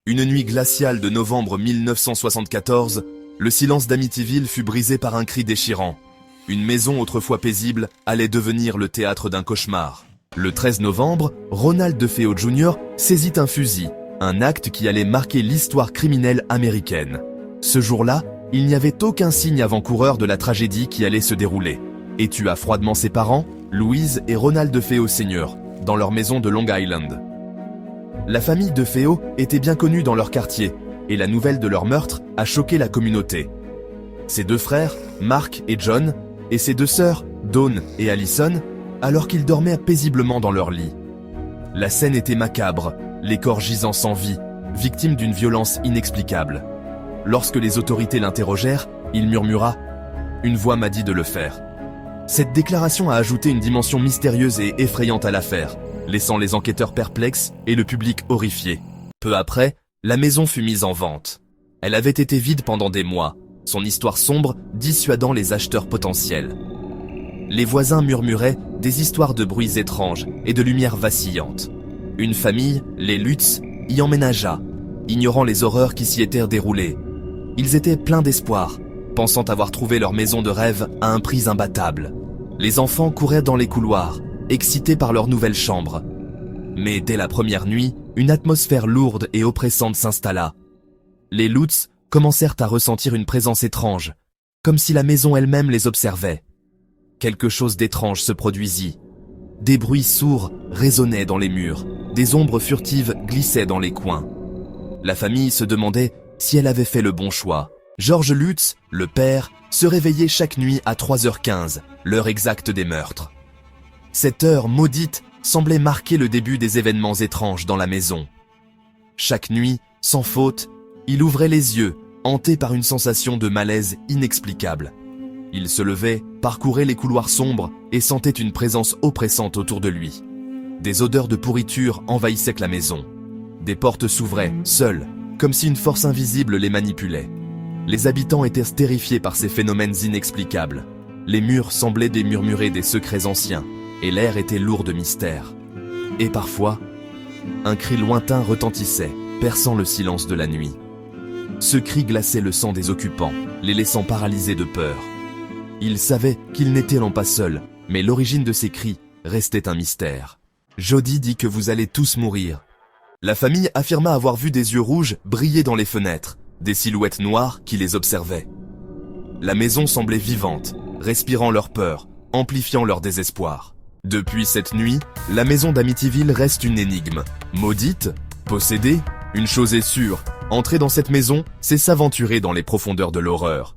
Une nuit glaciale de novembre 1974, le silence d'Amityville fut brisé par un cri déchirant. Une maison autrefois paisible allait devenir le théâtre d'un cauchemar. Le 13 novembre, Ronald DeFeo Jr. saisit un fusil, un acte qui allait marquer l'histoire criminelle américaine. Ce jour-là, il n'y avait aucun signe avant-coureur de la tragédie qui allait se dérouler, et tua froidement ses parents, Louise et Ronald DeFeo Sr., dans leur maison de Long Island. La famille DeFeo était bien connue dans leur quartier, et la nouvelle de leur meurtre a choqué la communauté. Ses deux frères, Mark et John, et ses deux sœurs, Dawn et Allison, alors qu'ils dormaient paisiblement dans leur lit. La scène était macabre, les corps gisant sans vie, victimes d'une violence inexplicable. Lorsque les autorités l'interrogèrent, il murmura « Une voix m'a dit de le faire ». Cette déclaration a ajouté une dimension mystérieuse et effrayante à l'affaire, laissant les enquêteurs perplexes et le public horrifié. Peu après, la maison fut mise en vente. Elle avait été vide pendant des mois, son histoire sombre dissuadant les acheteurs potentiels. Les voisins murmuraient des histoires de bruits étranges et de lumières vacillantes. Une famille, les Lutz, y emménagea, ignorant les horreurs qui s'y étaient déroulées. Ils étaient pleins d'espoir, pensant avoir trouvé leur maison de rêve à un prix imbattable. Les enfants couraient dans les couloirs, excités par leur nouvelle chambre. Mais dès la première nuit, une atmosphère lourde et oppressante s'installa. Les Lutz commencèrent à ressentir une présence étrange, comme si la maison elle-même les observait. Quelque chose d'étrange se produisit. Des bruits sourds résonnaient dans les murs, des ombres furtives glissaient dans les coins. La famille se demandait si elle avait fait le bon choix. George Lutz, le père, se réveillait chaque nuit à 3h15, l'heure exacte des meurtres. Cette heure maudite semblait marquer le début des événements étranges dans la maison. Chaque nuit, sans faute, il ouvrait les yeux, hanté par une sensation de malaise inexplicable. Il se levait, parcourait les couloirs sombres et sentait une présence oppressante autour de lui. Des odeurs de pourriture envahissaient la maison. Des portes s'ouvraient, seules, comme si une force invisible les manipulait. Les habitants étaient terrifiés par ces phénomènes inexplicables. Les murs semblaient murmurer des secrets anciens, et l'air était lourd de mystère. Et parfois, un cri lointain retentissait, perçant le silence de la nuit. Ce cri glaçait le sang des occupants, les laissant paralysés de peur. Ils savaient qu'ils n'étaient pas seuls, mais l'origine de ces cris restait un mystère. Jody dit que vous allez tous mourir. La famille affirma avoir vu des yeux rouges briller dans les fenêtres, des silhouettes noires qui les observaient. La maison semblait vivante, respirant leur peur, amplifiant leur désespoir. Depuis cette nuit, la maison d'Amityville reste une énigme. Maudite? Possédée? Une chose est sûre, entrer dans cette maison, c'est s'aventurer dans les profondeurs de l'horreur.